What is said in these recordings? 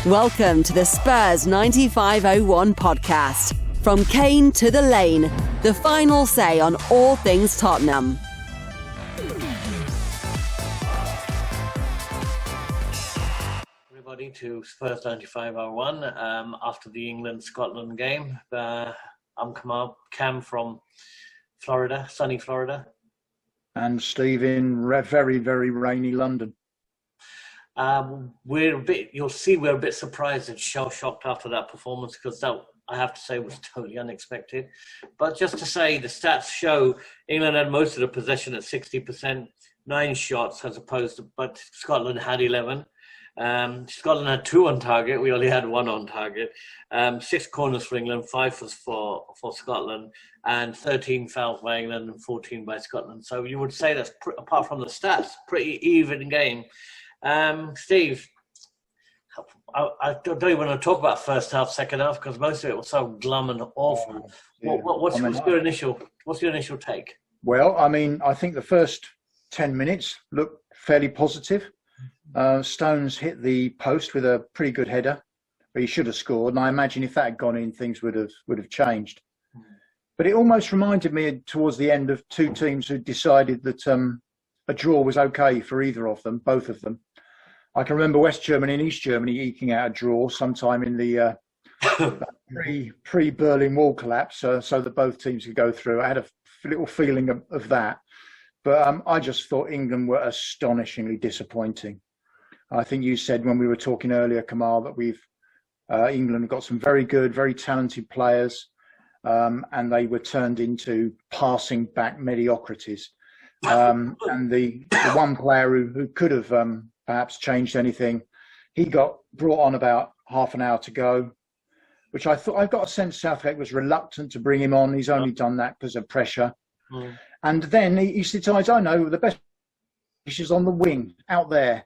Welcome to the Spurs 9501 podcast. From Kane to the Lane, the final say on all things Tottenham. Everybody to Spurs 9501 after the England-Scotland game. I'm Kam from Florida, sunny Florida. And Steve in very, very rainy London. We're a bit surprised and shell-shocked after that performance because that, I have to say, was totally unexpected. But just to say, the stats show England had most of the possession at 60%, 9 shots but Scotland had 11. Scotland had 2 on target. We only had 1 on target. 6 corners for England, 5 was for Scotland, and 13 fouls by England and 14 by Scotland. So you would say that's, apart from the stats, pretty even game. Steve, I don't even want to talk about first half, second half, because most of it was so glum and awful. What's your initial take? Well, I mean, I think the first 10 minutes looked fairly positive. Stones hit the post with a pretty good header, but he should have scored. And I imagine if that had gone in, things would have changed. But it almost reminded me towards the end of 2 teams who decided that a draw was okay for either of them, both of them. I can remember West Germany and East Germany eking out a draw sometime in the pre-Berlin Wall collapse, so that both teams could go through. I had a little feeling of that. But I just thought England were astonishingly disappointing. I think you said when we were talking earlier, Kamal, that England got some very good, very talented players, and they were turned into passing back mediocrities. And the one player who could have perhaps changed anything, he got brought on about half an hour to go, which I got a sense Southgate was reluctant to bring him on. He's only done that because of pressure. And then he decides, I know, the best is on the wing, out there.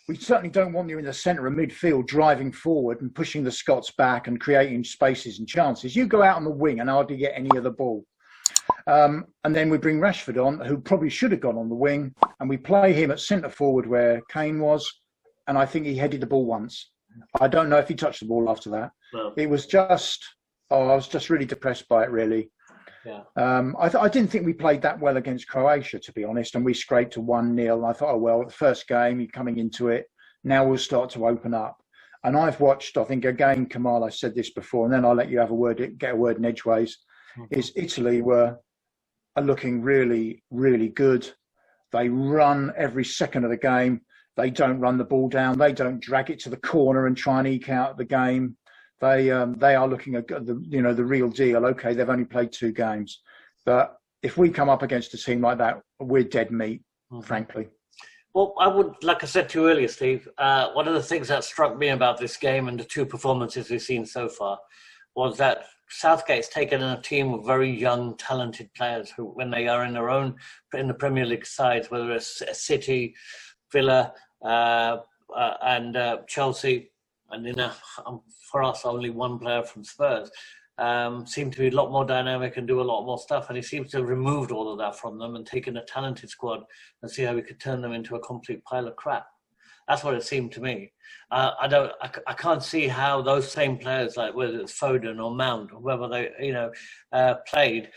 We certainly don't want you in the centre of midfield driving forward and pushing the Scots back and creating spaces and chances. You go out on the wing and hardly get any of the ball. And then we bring Rashford on, who probably should have gone on the wing, and we play him at centre forward where Kane was, and I think he headed the ball once. I don't know if he touched the ball after that. No. It was just, I was just really depressed by it, really. Yeah. I didn't think we played that well against Croatia, to be honest, and we scraped to 1-0. I thought, oh, well, the first game, you're coming into it. Now we'll start to open up. And I've watched, I think, again, Kamal, I said this before, and then I'll let you have get a word in edgeways, is Italy are looking really, really good. They run every second of the game. They don't run the ball down. They don't drag it to the corner and try and eke out the game. They are looking at the real deal. Okay, they've only played 2 games, but if we come up against a team like that, we're dead meat, frankly. Well, I would, like I said to you earlier, Steve, one of the things that struck me about this game and the 2 performances we've seen so far was that Southgate's taken a team of very young, talented players who, when they are in the Premier League sides, whether it's City, Villa, and Chelsea, and for us, only 1 player from Spurs, seem to be a lot more dynamic and do a lot more stuff. And he seems to have removed all of that from them and taken a talented squad and see how we could turn them into a complete pile of crap. That's what it seemed to me. I can't see how those same players, like whether it's Foden or Mount or whoever they played,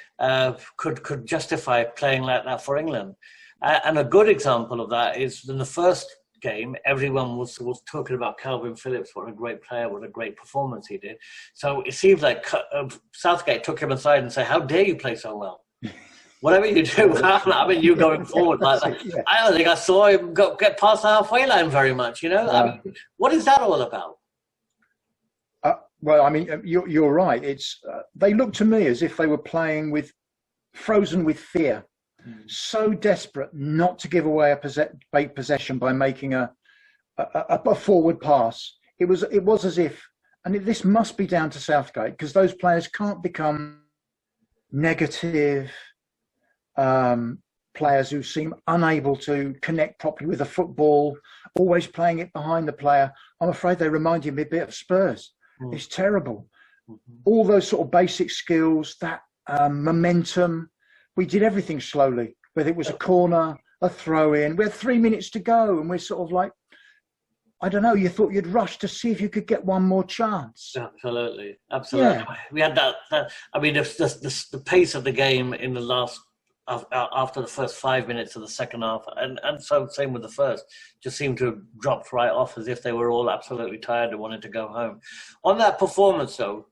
could justify playing like that for England. And a good example of that is in the first game, everyone was talking about Calvin Phillips, what a great player, what a great performance he did. So it seems like Southgate took him aside and said, "How dare you play so well? Whatever you do, I mean, you going forward like that." Yeah. I don't think I saw him get past the halfway line very much. I mean, what is that all about? Well, I mean, you're right. It's they look to me as if they were playing frozen with fear. So desperate not to give away a possession by making a forward pass. It was as if, and this must be down to Southgate, because those players can't become negative players who seem unable to connect properly with the football, always playing it behind the player. I'm afraid they remind me a bit of Spurs. It's terrible. All those sort of basic skills, that momentum. We did everything slowly, whether it was a corner, a throw in. We had 3 minutes to go, and we're sort of like, I don't know, you thought you'd rush to see if you could get one more chance. Absolutely. Yeah. We had that. I mean, the pace of the game in the last, after the first 5 minutes of the second half, and so same with the first, just seemed to have dropped right off as if they were all absolutely tired and wanted to go home. On that performance, though,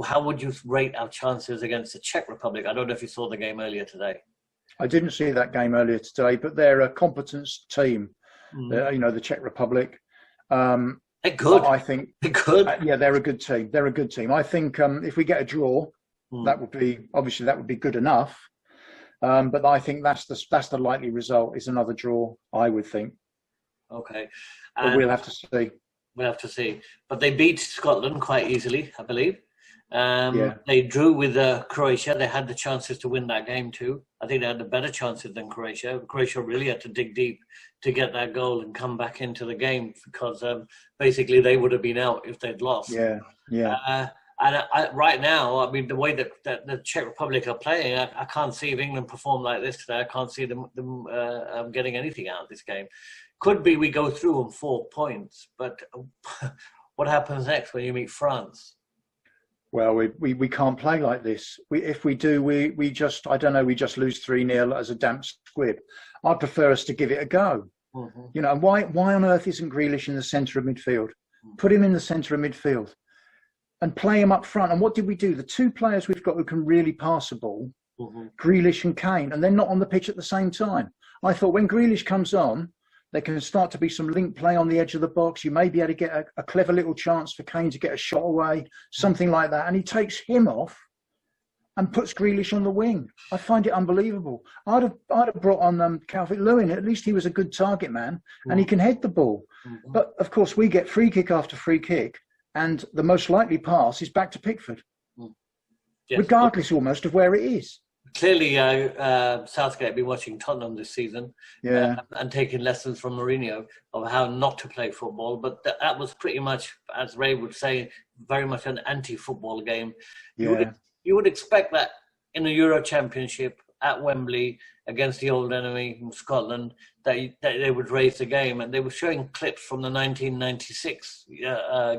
how would you rate our chances against the Czech Republic? I don't know if you saw the game earlier today. I didn't see that game earlier today, but they're a competent team. The Czech Republic. They're good. I think they're good. Yeah, they're a good team. They're a good team. I think if we get a draw, that would be good enough. But I think that's the likely result, is another draw, I would think. Okay. But we'll have to see. We'll have to see. But they beat Scotland quite easily, I believe. They drew with Croatia. They had the chances to win that game too. I think they had the better chances than Croatia. Croatia really had to dig deep to get that goal and come back into the game, because basically they would have been out if they'd lost. Right now, I mean, the way that the Czech Republic are playing, I can't see if England perform like this today. I can't see them getting anything out of this game. Could be we go through on 4 points, but what happens next when you meet France? Well, we can't play like this. If we do, we just lose 3-0 as a damp squib. I'd prefer us to give it a go. Mm-hmm. And why on earth isn't Grealish in the centre of midfield? Put him in the centre of midfield and play him up front. And what did we do? The two players we've got who can really pass the ball, Grealish and Kane, and they're not on the pitch at the same time. I thought when Grealish comes on, there can start to be some link play on the edge of the box. You may be able to get a clever little chance for Kane to get a shot away, something like that. And he takes him off and puts Grealish on the wing. I find it unbelievable. I'd have brought on Calvert-Lewin. At least he was a good target man and he can head the ball. Mm-hmm. But, of course, we get free kick after free kick, and the most likely pass is back to Pickford, regardless almost of where it is. Clearly, Southgate will be watching Tottenham this season, and taking lessons from Mourinho of how not to play football. But that was pretty much, as Ray would say, very much an anti-football game. You would expect that in the Euro Championship at Wembley against the old enemy in Scotland, that they would raise the game. And they were showing clips from the 1996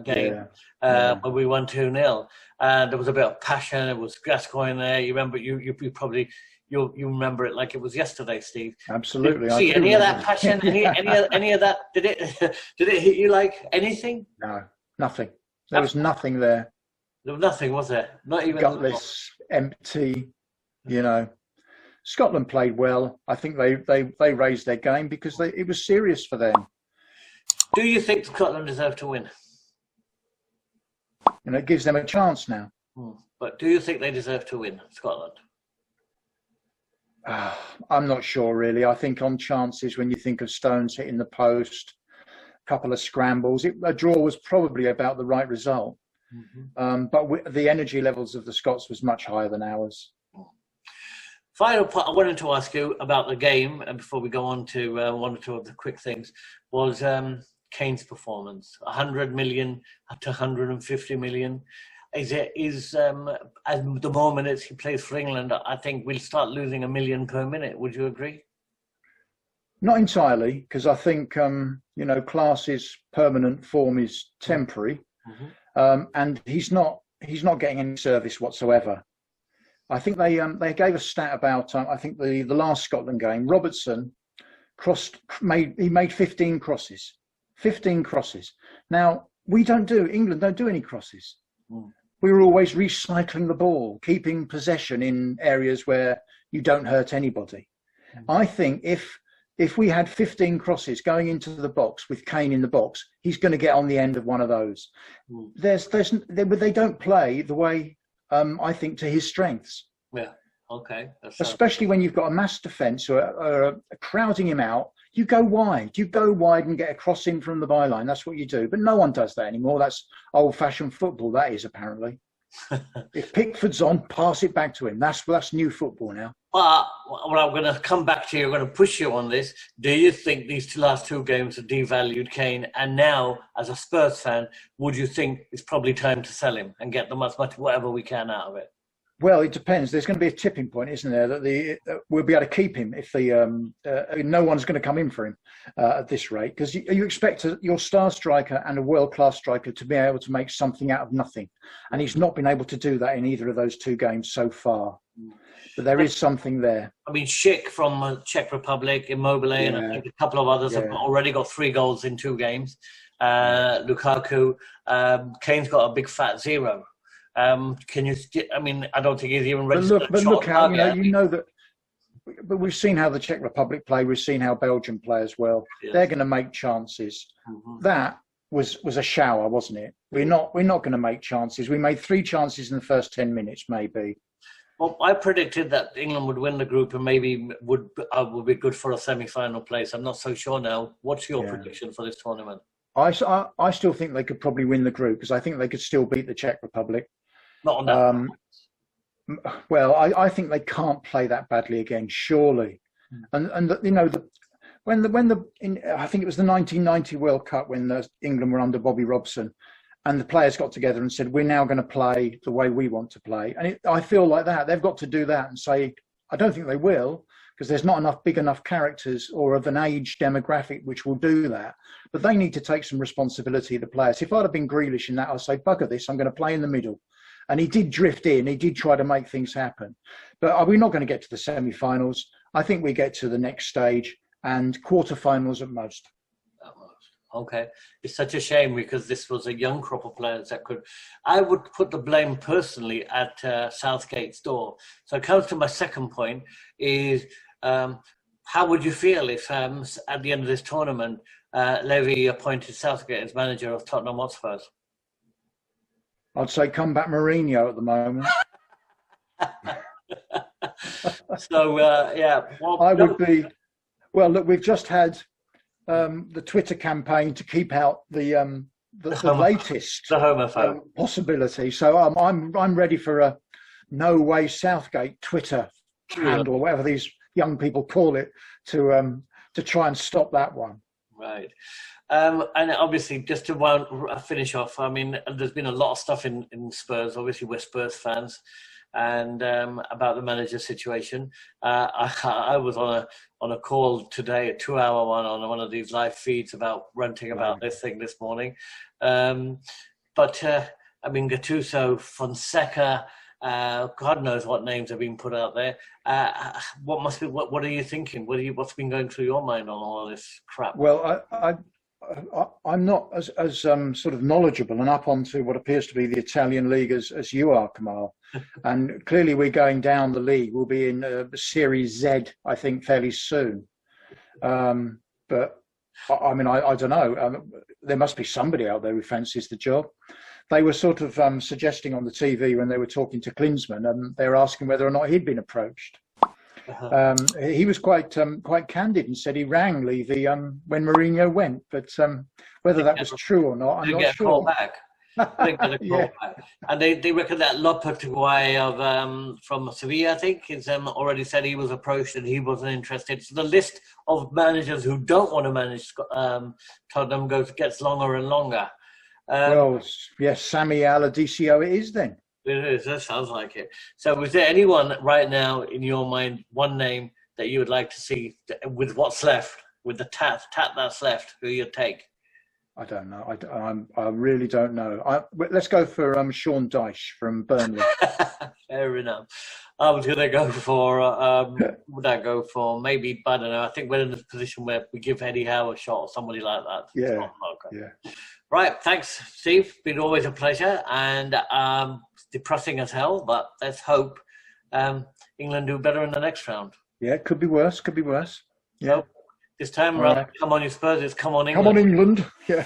game where we won 2-0. There was a bit of passion. It was Gascoigne there. You remember? You probably remember it like it was yesterday, Steve. Absolutely. Did you see any of that passion? any of that? Did it hit you like anything? No, nothing. There was nothing there. There was nothing, was there? Not even gutless, empty. Scotland played well. I think they raised their game because it was serious for them. Do you think Scotland deserve to win? It gives them a chance now. But do you think they deserve to win, Scotland? I'm not sure, really. I think on chances, when you think of Stones hitting the post, a couple of scrambles, a draw was probably about the right result. Mm-hmm. But the energy levels of the Scots was much higher than ours. Final part I wanted to ask you about the game, and before we go on to one or two of the quick things, was Kane's performance. 100 million to 150 million. At the moment as he plays for England, I think we'll start losing 1 million per minute. Would you agree? Not entirely, because I think class is permanent, form is temporary, and he's not getting any service whatsoever. I think they gave a stat about I think the last Scotland game. Robertson made 15 crosses. 15 crosses. Now England don't do any crosses. We were always recycling the ball, keeping possession in areas where you don't hurt anybody. I think if we had 15 crosses going into the box with Kane in the box, he's going to get on the end of one of those. They don't play the way I think to his strengths. Yeah. Okay. Especially when you've got a mass defence or crowding him out. You go wide. You go wide and get a cross in from the byline. That's what you do. But no one does that anymore. That's old-fashioned football, that is, apparently. If Pickford's on, pass it back to him. That's new football now. Well, I'm going to come back to you. I'm going to push you on this. Do you think these last two games have devalued Kane? And now, as a Spurs fan, would you think it's probably time to sell him and get them as much whatever we can out of it? Well, it depends. There's going to be a tipping point, isn't there? That we'll be able to keep him if no one's going to come in for him at this rate. Because you expect your star striker and a world-class striker to be able to make something out of nothing, and he's not been able to do that in either of those two games so far. But there is something there. I mean, Schick from Czech Republic, Immobile, and I think a couple of others have already got 3 goals in 2 games. Lukaku, Kane's got a big fat 0. Can you? I mean, I don't think he's even ready. But look how you know that. But we've seen how the Czech Republic play. We've seen how Belgium play as well. Yes. They're going to make chances. Mm-hmm. That was a shower, wasn't it? We're not going to make chances. We made 3 chances in the first 10 minutes, maybe. Well, I predicted that England would win the group and maybe would be good for a semi-final place. I'm not so sure now. What's your prediction for this tournament? I still think they could probably win the group because I think they could still beat the Czech Republic. Not on that. Well, I think they can't play that badly again, surely. And you know, I think it was the 1990 World Cup when England were under Bobby Robson, and the players got together and said, "We're now going to play the way we want to play." And I feel like that they've got to do that and say, I don't think they will, because there's not enough big enough characters or of an age demographic which will do that. But they need to take some responsibility, the players. If I'd have been Grealish in that, I'd say, bugger this, I'm going to play in the middle. And he did drift in. He did try to make things happen. But are we not going to get to the semi-finals? I think we get to the next stage and quarterfinals at most. Okay. It's such a shame because this was a young crop of players that could... I would put the blame personally at Southgate's door. So it comes to my second point is how would you feel if at the end of this tournament, Levy appointed Southgate as manager of Tottenham Hotspur? I'd say come back Mourinho at the moment. So, well, I would be... Well, look, we've just had the Twitter campaign to keep out the latest possibility. So I'm ready for a no way Southgate Twitter handle, or whatever these young people call it, to try and stop that one. Right. And obviously, just to finish off, I mean, there's been a lot of stuff in Spurs. Obviously, we're Spurs fans, and about the manager situation. I was on a call today, a 2-hour one on one of these live feeds about ranting about this thing this morning. But I mean, Gattuso, Fonseca, God knows what names have been put out there. What are you thinking? What's been going through your mind on all of this crap? Well, I'm not as sort of knowledgeable and up onto what appears to be the Italian league as you are, Kamal. And clearly we're going down the league. We'll be in Series Z, I think, fairly soon. But I mean, I don't know. There must be somebody out there who fancies the job. They were sort of suggesting on the TV when they were talking to Klinsmann, and they were asking whether or not he'd been approached. He was quite candid and said he rang Levy when Mourinho went, but whether that was true or not, I'm not sure. And they reckon that Lopetegui from Sevilla, I think, is already said he was approached and he wasn't interested. So the list of managers who don't want to manage Tottenham gets longer and longer. Well, yes, Sami Allardyce it is then. It is. That sounds like it. So, is there anyone right now in your mind, one name that you would like to see with what's left, with the tat that's left, who you'd take? I don't know. I really don't know. Let's go for Sean Dyche from Burnley. Fair enough. I was going to go for. Would I go for maybe? I don't know. I think we're in a position where we give Eddie Howe a shot or somebody like that. Yeah. Yeah. Right. Thanks, Steve. Been always a pleasure and depressing as hell. But let's hope England do better in the next round. Yeah, could be worse. Yeah. So, this time around, come on, you Spurs, it's come on England. Come on, England. Yeah.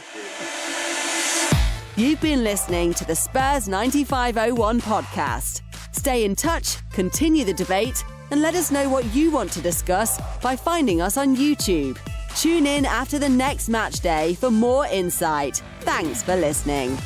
You've been listening to the Spurs 9501 podcast. Stay in touch, continue the debate, and let us know what you want to discuss by finding us on YouTube. Tune in after the next match day for more insight. Thanks for listening.